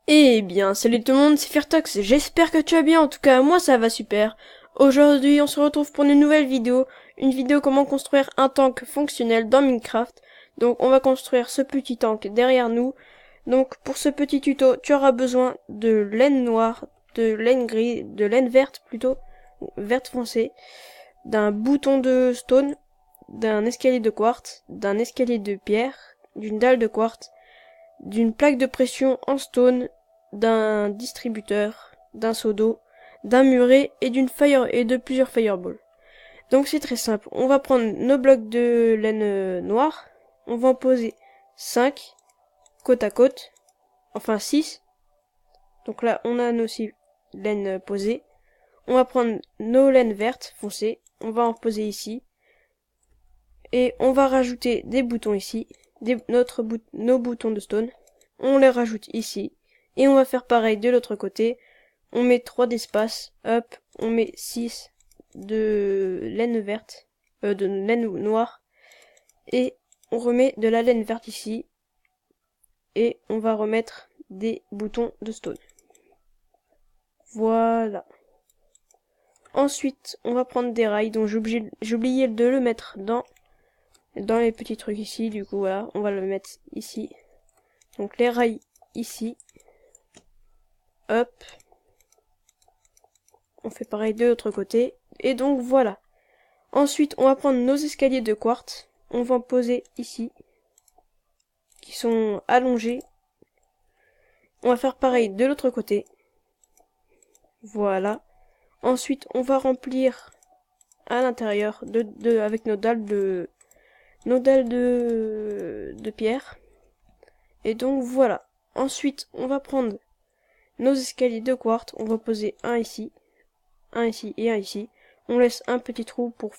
Eh bien, salut tout le monde, c'est Firtox, j'espère que tu vas bien, en tout cas moi ça va super. Aujourd'hui on se retrouve pour une vidéo comment construire un tank fonctionnel dans Minecraft. Donc on va construire ce petit tank derrière nous. Donc pour ce petit tuto, tu auras besoin de laine noire, de laine grise, de laine verte plutôt, verte foncée, d'un bouton de stone, d'un escalier de quartz, d'un escalier de pierre, d'une dalle de quartz, d'une plaque de pression en stone, d'un distributeur, d'un seau d'eau, d'un muret et de plusieurs fireballs. Donc c'est très simple. On va prendre nos blocs de laine noire, on va en poser 5 côte à côte, enfin 6. Donc là on a nos 6 laines posées. On va prendre nos laines vertes foncées, on va en poser ici. Et on va rajouter des boutons ici, nos boutons de stone. On les rajoute ici. Et on va faire pareil de l'autre côté. On met 3 d'espace, hop, on met 6 de laine verte, de laine noire. Et on remet de la laine verte ici. Et on va remettre des boutons de stone. Voilà. Ensuite, on va prendre des rails, dont j'ai oublié de le mettre dans les petits trucs ici, du coup voilà, on va le mettre ici. Donc les rails ici. Hop. On fait pareil de l'autre côté. Et donc voilà. Ensuite, on va prendre nos escaliers de quartz. On va en poser ici. Qui sont allongés. On va faire pareil de l'autre côté. Voilà. Ensuite, on va remplir à l'intérieur avec nos dalles de pierre. Et donc voilà. Ensuite, on va prendre nos escaliers de quartz. On va poser un ici et un ici. On laisse un petit trou pour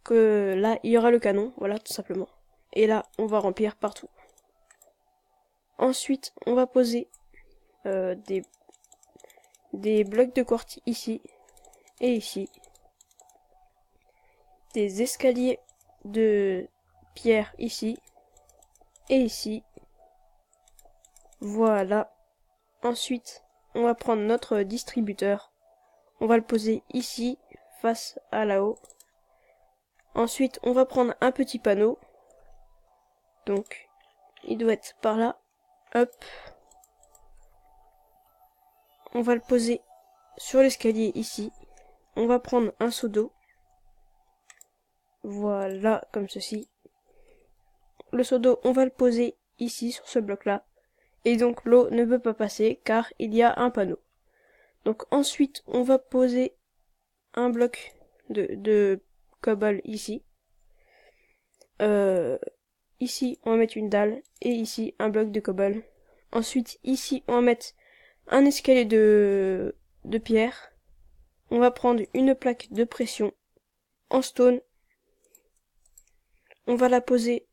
que là il y aura le canon, voilà tout simplement. Et là on va remplir partout. Ensuite on va poser des blocs de quartz ici et ici. Des escaliers de pierre ici et ici. Voilà. Ensuite on va prendre notre distributeur. On va le poser ici, face à là-haut. Ensuite, on va prendre un petit panneau. Donc, il doit être par là. Hop. On va le poser sur l'escalier ici. On va prendre un seau d'eau. Voilà, comme ceci. Le seau d'eau, on va le poser ici, sur ce bloc-là. Et donc, l'eau ne peut pas passer, car il y a un panneau. Donc, ensuite, on va poser un bloc de cobble ici. Ici, on va mettre une dalle. Et ici, un bloc de cobble. Ensuite, ici, on va mettre un escalier de pierre. On va prendre une plaque de pression en stone. On va la poser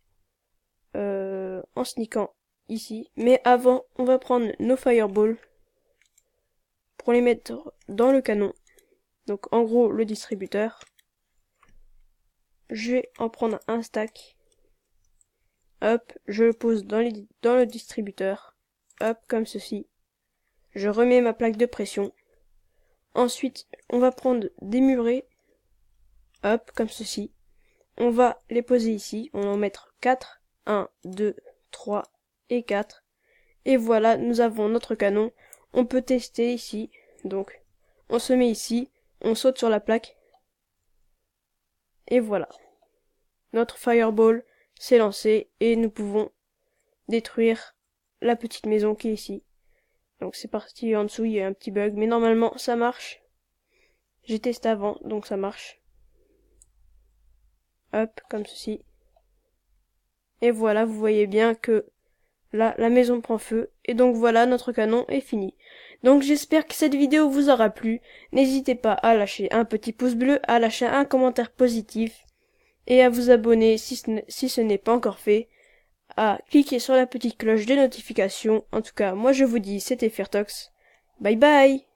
en sneakant ici. Mais avant, on va prendre nos fireballs pour les mettre dans le canon. Donc en gros, le distributeur. Je vais en prendre un stack. Hop, je le pose dans le distributeur. Hop, comme ceci. Je remets ma plaque de pression. Ensuite, on va prendre des murets. Hop, comme ceci. On va les poser ici. On va en mettre 4. 1, 2, 3 et 4. Et voilà, nous avons notre canon. On peut tester ici. Donc, on se met ici. On saute sur la plaque. Et voilà. Notre fireball s'est lancé. Et nous pouvons détruire la petite maison qui est ici. Donc c'est parti, en dessous il y a un petit bug. Mais normalement ça marche. J'ai testé avant, donc ça marche. Hop, comme ceci. Et voilà, vous voyez bien que là, la maison prend feu. Et donc voilà, notre canon est fini. Donc j'espère que cette vidéo vous aura plu. N'hésitez pas à lâcher un petit pouce bleu, à lâcher un commentaire positif. Et à vous abonner si ce n'est pas encore fait. À cliquer sur la petite cloche des notifications. En tout cas, moi je vous dis, c'était Firtox. Bye bye!